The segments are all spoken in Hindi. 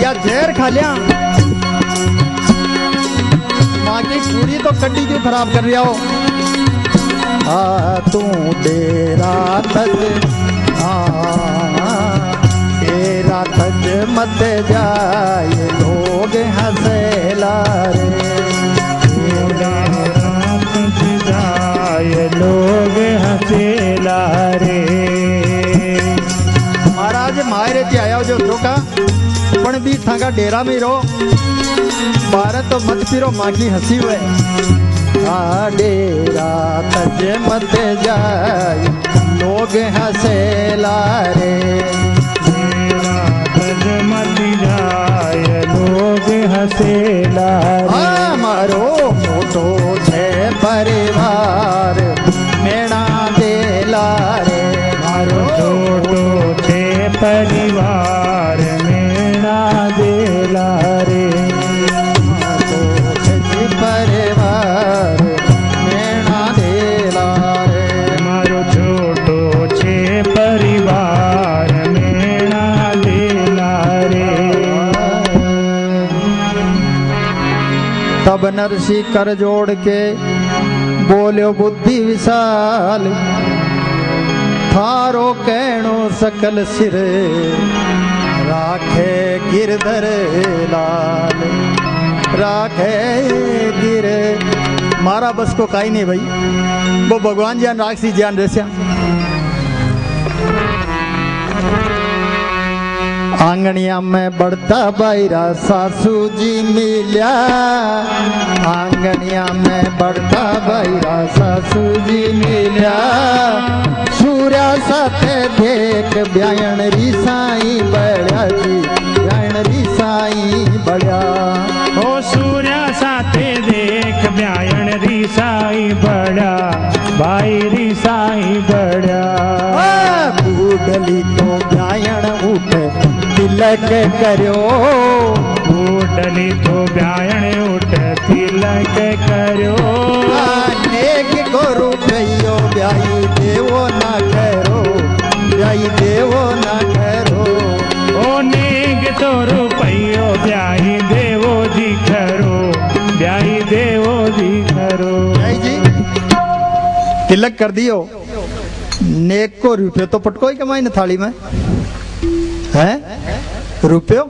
या जहर खा लिया, माँ की पूरी तो कड्डी क्यों खराब कर रहा हो। तू डेरा तज डेरा तज मत जाए लोग हंसेला रे, जाए लोग हंसेला रे। महाराज मायरे थी आया जो चौका पण भी थाका डेरा में रहो, बारह तो मत फिरो माँ की हंसी हुए। डेरा तज मत जाए लोग हंसेला रे, डेरा तज मत जाए लोग हंसेला रे। मारो मोटो छे परिवार मेणा देला रे, मारो छोटो छे परिवार मेणा देला रे, परिवार मेणा देला रे, मारो छोटो छे परिवार मेणा देला रे। तब नरसी कर जोड़ के बोल्यो बुद्धि विशाल, थारो कहणो सकल सिर राखे गिरधर लाल, राखे गिर। मारा बस को काई नहीं भाई, वो भगवान जान राक्षसी जान रस्या। आंगनिया में बढ़ता बायरा सासू जी मिल्या, आंगनिया में बढ़ता बायरा सासू जी मिल्या, सूर्या साथे देख ब्यायण रिसाई बड़ा जी, ब्यायण रिसाई बड़ा। ओ सूर्या साथे देख ब्यायण रिसाई बड़ा, भाई रिसाई बड़ा। बूढ़ली तो ब्यायण उठ तिलक करो, बूढ़ली तो ब्यायण उठ तिलक करो, नेक को रुपयो ब्याई देवो ना करो, ब्याई देवो ना करो। ओ नेक तो रुपयो ब्याई देवो जी करो, ब्याई देवो जी करो। ब्याई जी तिलक कर दियो, नेक को रुपयो तो पटको ही कमाई न थाली में है रुपयो।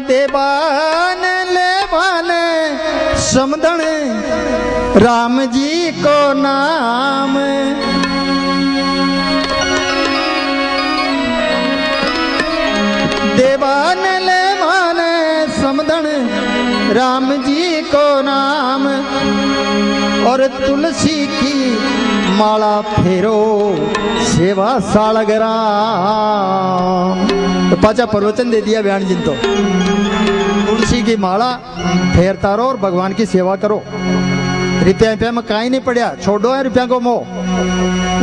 देवान लेवान समदन राम जी को नाम, देवान लेवान समदन राम जी को नाम, और तुलसी की माला फेरो सेवा सालग्राम। तो पाचा प्रवचन दे दिया बयान जिन तो, तुलसी की माला फेरता रहो और भगवान की सेवा करो। रुपया रुपया में कहीं नहीं पड़ा, छोड़ो है रुपया को मोह,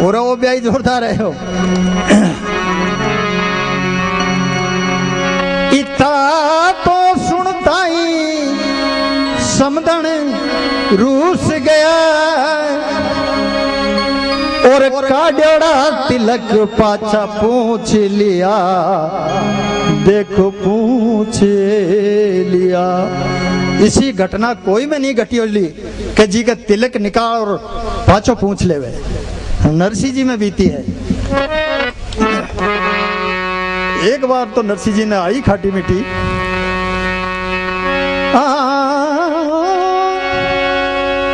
और वो ब्याई जोरदार है हो। इतना तो सुनता ही समदन रूस गया, और काड्योड़ा तिलक पाछा पूछ लिया, देखो पूछ लिया। इसी घटना कोई में नहीं घटी होली कि जी का तिलक निकाल और पाछो पूछ ले वे, नरसिंह जी में बीती है। एक बार तो नरसिंह जी ने आई खाटी मीठी,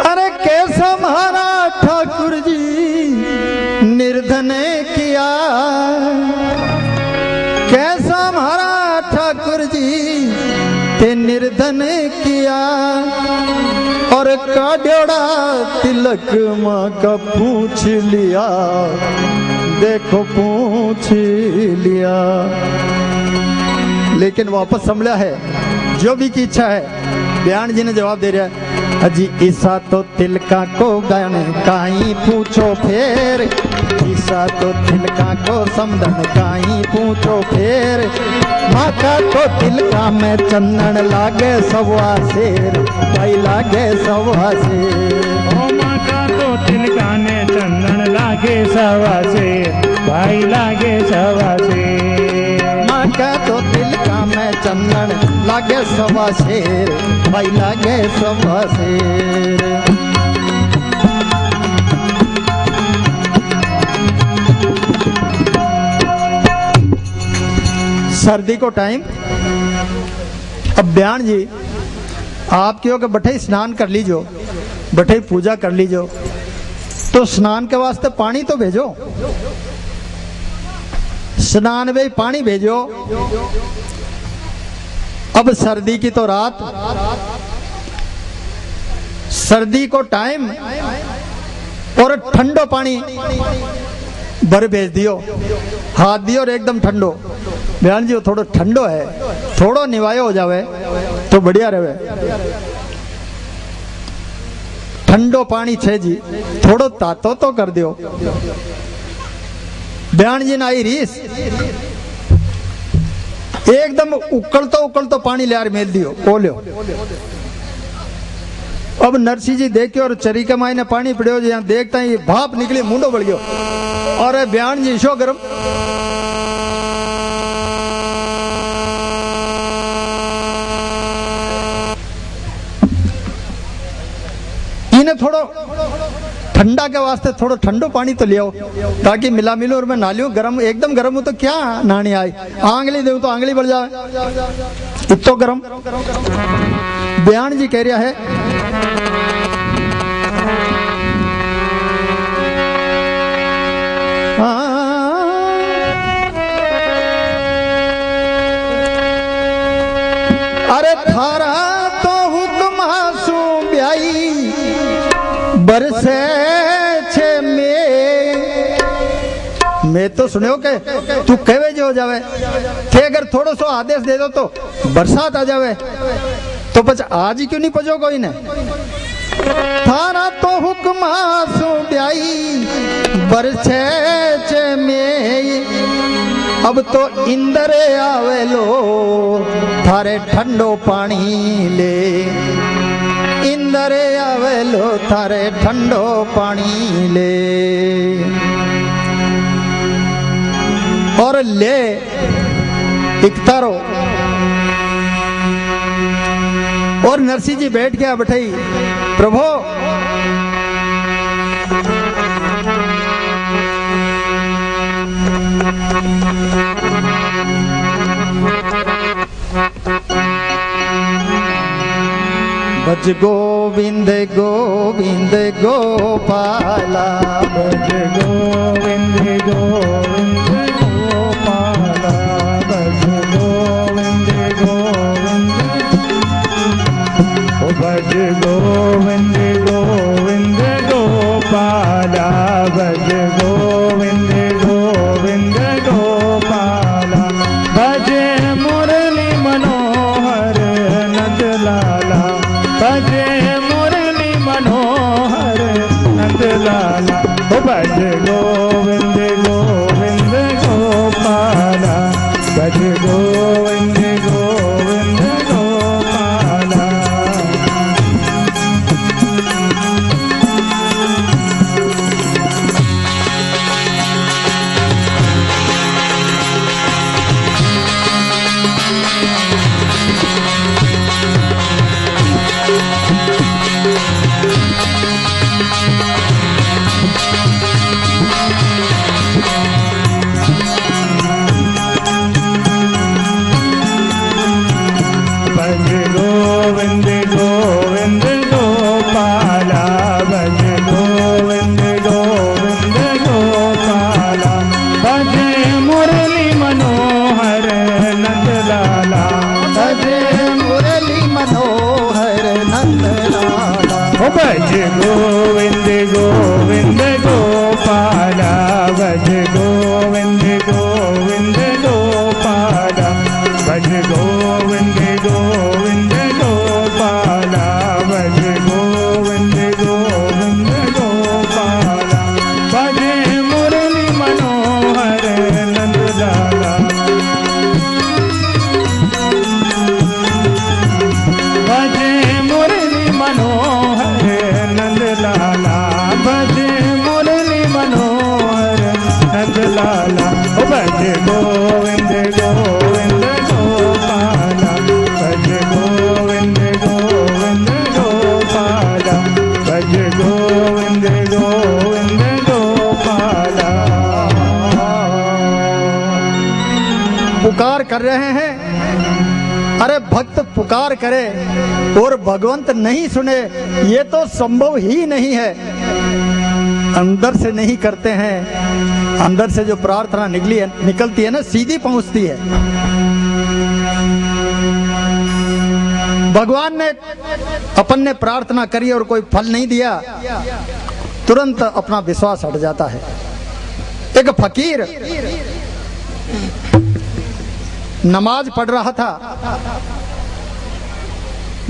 अरे कैसा महाराज ठाकुर जी निर्धन किया, कैसा महाराज ठाकुर जी ते निर्धन किया, और काड्योड़ा तिलक माँ का पूछ लिया, देखो पूछ लिया। लेकिन वापस संभला है, जो भी की इच्छा है। बयान जी ने जवाब दे रहा है, अजी ईसा तो तिलका को गाने काई पूछो फेर, ईसा तो तिलका को समदन काई पूछो फेर, माका तो तिलका में चंदन लागे सवा शेर, भाई लागे सवा शेर। ओ माका तो तिलका में चंदन लागे सवा शेर, भाई लागे चन्नन लागे सवा शेर, भाई लागे सवा शेर। सर्दी को टाइम, अब बयान जी आप क्यों कि बठे स्नान कर लीजो, बठे पूजा कर लीजो, तो स्नान के वास्ते पानी तो भेजो, स्नान में पानी भेजो। अब सर्दी की तो रात, सर्दी को टाइम और ठंडो पानी भर भेज दियो, हाथ दियो और एकदम ठंडो। बयान जी थोड़ो ठंडो है, थोड़ो निवायो हो जावे तो बढ़िया रहे। ठंडो पानी छे जी, थोड़ो तातो तो कर दियो। बयान जी ना आई रीस, एकदम उकलतो पानी लियार मेल दियो, ओ लियो। अब नरसी जी देखियो और चरी के मायने पानी पड़ियो, यहाँ देखता ही भाप निकली, मुंडो बढ़ गयो। और बयान जी शो गरम, इन्हें थोड़ो ठंडा के वास्ते थोड़ो ठंडो पानी तो लियो, ताकि मिला मिलो और मैं नालियों गरम, एकदम गरम हो तो क्या नानी आई, आंगली दे तो आंगली बढ़ जाए, इतो गरम। बयान जी कह रहा है अरे थारा तो हुक्म हासू ब्याई बरसे छे मैं तो सुनो के तू कहे जो हो जावे कि अगर थोड़ो सो आदेश दे दो तो बरसात आ जावे, तो पच आज ही क्यों नहीं पजो कोई ने। थारा तो हुक्म हासू ब्याई बरसे छे अब तो इंदरे आवेलो थारे ठंडो पानी ले, इंदरे आवेलो थारे ठंडो पानी ले। और ले इकतारो और नरसी जी बैठ गया बैठाई, प्रभु भज गोविंद गोविंद गोपाला, भज गोविंद गोविंद गोपाला, भज गोविंद गोविंद, भज गोविंद गोविंद गोपाला, भज गोविंद गोविंद गोपाला। भज मुरली मनोहर नंद लाला, भज मुरली मनोहर नंद लाला। भज गोविंद गोविंद गोपाला, भज गोविंद गोविंद गोपाला। भज गोविंद गोविंद गोपाला, भज गोविंद गोविंद गोपाला। भज मुरली मनोहर नंद लाला, भज मुरली मनोहर नंद लाला। भज गोविंद गोविंद गोपाला, भज गोविंद गोविंद गोपाला, भज गोविंद गोविंद गोपाला, भज गोविंद गोविंद गोपाला। भज मुरली मनोहर नंद लाला, भज मुरली मनोहर नंद लाला, भज मुरली मनोहर नंद लाला। भज गोविंद गोविंद गोपाला, पुकार कर रहे हैं। अरे भक्त पुकार करे और भगवंत नहीं सुने, ये तो संभव ही नहीं है। अंदर से नहीं करते हैं, अंदर से जो प्रार्थना निकलती है ना, सीधी पहुंचती है। भगवान ने अपन ने प्रार्थना करी और कोई फल नहीं दिया, तुरंत अपना विश्वास हट जाता है। एक फकीर नमाज पढ़ रहा था,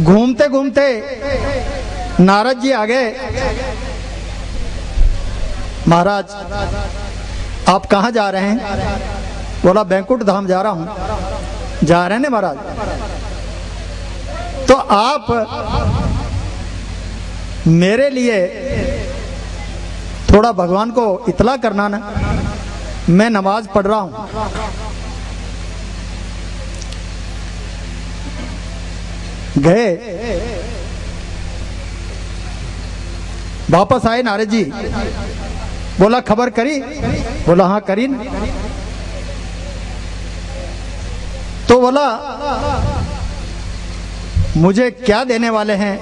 घूमते घूमते नारद जी आ गए। महाराज आप कहाँ जा रहे हैं? बोला बैकुंठ धाम जा रहा हूं। जा रहे हैं महाराज, तो आप मेरे लिए थोड़ा भगवान को इतला करना ना, मैं नमाज पढ़ रहा हूं। गए, वापस आए नारद जी। बोला खबर करी? बोला हाँ करी ना। तो बोला मुझे क्या देने वाले हैं?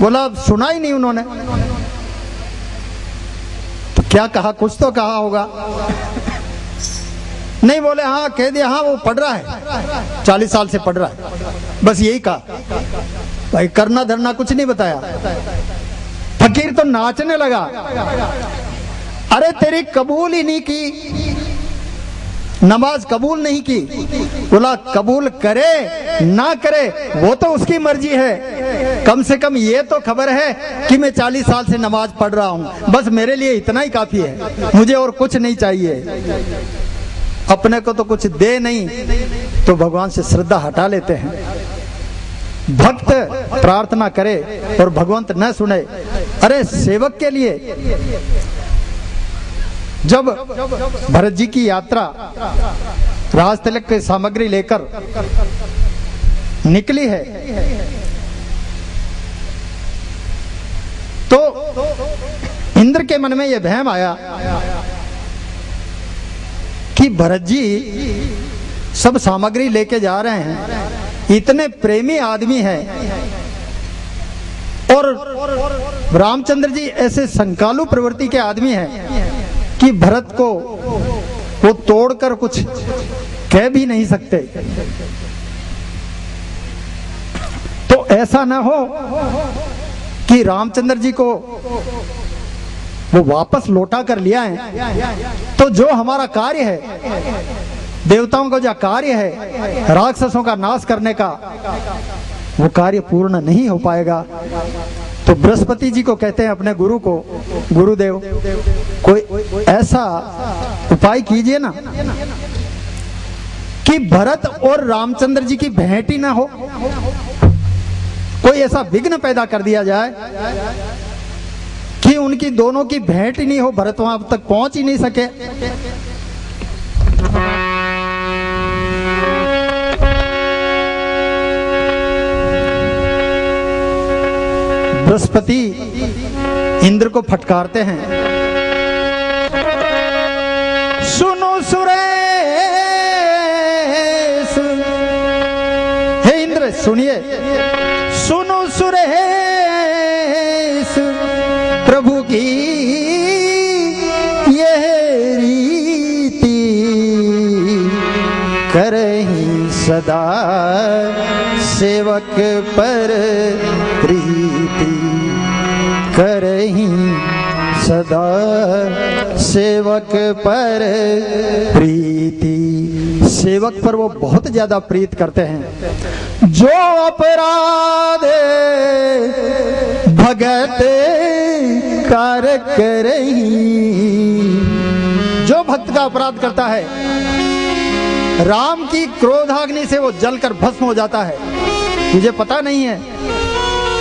बोला सुना ही नहीं उन्होंने। तो क्या कहा? कुछ तो कहा होगा। नहीं बोले हाँ कह दिया, हाँ वो पढ़ रहा है, 40 साल से पढ़ रहा है, बस यही कहा। भाई करना धरना कुछ नहीं बताया। फकीर तो नाचने लगा। अरे तेरी कबूल ही नहीं की, नमाज कबूल नहीं की। बोला कबूल करे ना करे वो तो उसकी मर्जी है, कम से कम ये तो खबर है कि मैं 40 साल से नमाज पढ़ रहा हूं, बस मेरे लिए इतना ही काफी है, मुझे और कुछ नहीं चाहिए। अपने को तो कुछ दे नहीं तो भगवान से श्रद्धा हटा लेते हैं। भक्त प्रार्थना करे और भगवंत न सुने। अरे सेवक के लिए जब भरत जी की यात्रा राज तिलक की सामग्री लेकर निकली है, तो इंद्र के मन में यह वहम आया कि भरत जी सब सामग्री लेके जा रहे हैं, इतने प्रेमी आदमी हैं, और रामचंद्र जी ऐसे संकालु प्रवृत्ति के आदमी हैं कि भरत को वो तोड़कर कुछ कह भी नहीं सकते। तो ऐसा ना हो कि रामचंद्र जी को वो वापस लौटा कर लिया है, तो जो हमारा कार्य है, देवताओं का जो कार्य है राक्षसों का नाश करने का, वो कार्य पूर्ण नहीं हो पाएगा। तो बृहस्पति जी को कहते हैं अपने गुरु को, गुरुदेव कोई ऐसा उपाय कीजिए ना कि भरत और रामचंद्र जी की भेंट ही ना हो, कोई ऐसा विघ्न पैदा कर दिया जाए कि उनकी दोनों की भेंट ही नहीं हो, भरत वहां तक पहुंच ही नहीं सके। बृहस्पति इंद्र को फटकारते हैं, सुनो सुरेश, हे इंद्र सुनिए, सुनो सुरेश, प्रभु की यह रीति करहीं सदा सेवक पर प्रीति, करहीं सदा सेवक पर प्रीति। सेवक पर वो बहुत ज्यादा प्रीत करते हैं। जो अपराध भगत कार करहीं, जो भक्त का अपराध करता है राम की क्रोधाग्नि से वो जलकर भस्म हो जाता है। तुझे पता नहीं है?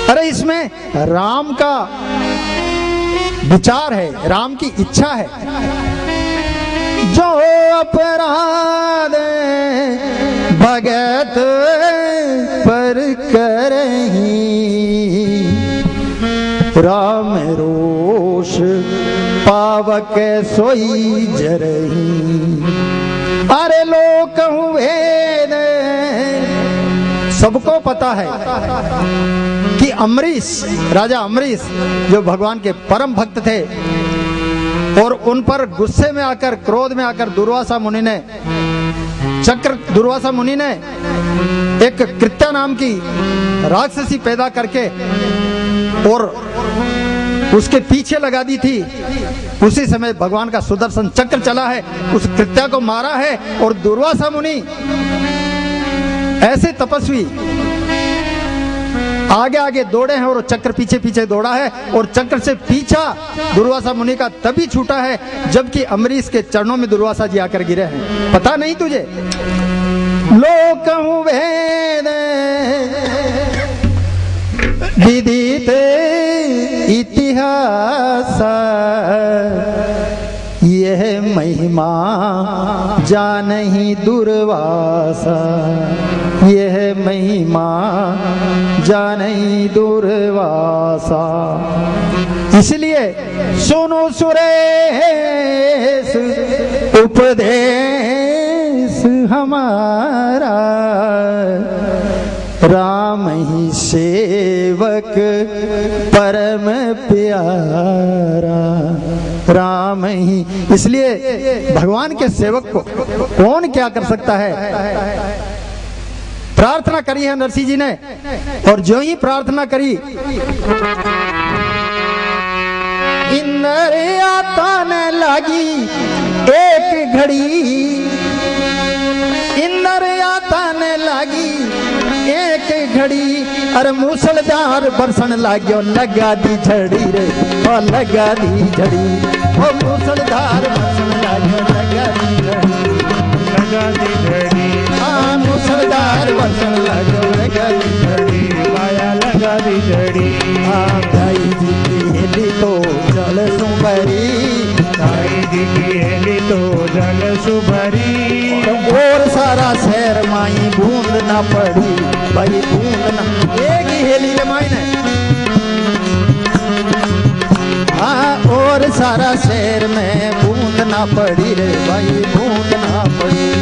अरे इसमें राम का विचार है, राम की इच्छा है। जो अपराध भगत पर करहीं, राम रोष पावक सोई जरहीं। अरे लोक सबको पता है कि अम्बरीश, राजा अम्बरीश जो भगवान के परम भक्त थे, और उन पर गुस्से में आकर, क्रोध में आकर दुर्वासा मुनि ने एक कृत्या नाम की राक्षसी पैदा करके और उसके पीछे लगा दी थी। उसी समय भगवान का सुदर्शन चक्र चला है, उस कृत्या को मारा है, और दुर्वासा मुनि ऐसे तपस्वी आगे आगे दौड़े हैं और चक्र पीछे पीछे दौड़ा है, और चक्र से पीछा दुर्वासा मुनि का तभी छूटा है जबकि अम्बरीश के चरणों में दुर्वासा जी आकर गिरे हैं। पता नहीं तुझे? लोक वेद विदित इतिहास, यह महिमा जानहि दुर्वासा, यह महिमा जानहि दुर्वासा। इसलिए सुनो सुरेश उपदेश हमारा, राम ही सेवक परम प्यारा, राम ही। इसलिए भगवान के सेवक को कौन क्या कर सकता है? प्रार्थना करी है नरसिंह जी ने, और जो ही प्रार्थना करी, इंद्र आता न लगी एक घड़ी, इंद्र आता न लगी एक घड़ी, अरे मूसलधार बरसन लाग्यो लगा दी झड़ी रे, ओ लगा दी झड़ी, ओ मूसलधार बरसन लाग्यो लगा दी झड़ी, लगा दी झड़ी, हाँ मूसलधार बरसन लाग्यो लगा दी झड़ी, माया लगा दी झड़ी। हाँ भाई जी की हेली तो जल सुभरी, भाई जी की हेली तो जल सुभरी, और सारा शहर माई बूंद ना पड़ी, भाई बूंद ना, एक ही हेली रे माई ने, हाँ और सारा शहर में बूंद ना पड़ी रे भाई, बूंद ना पड़ी।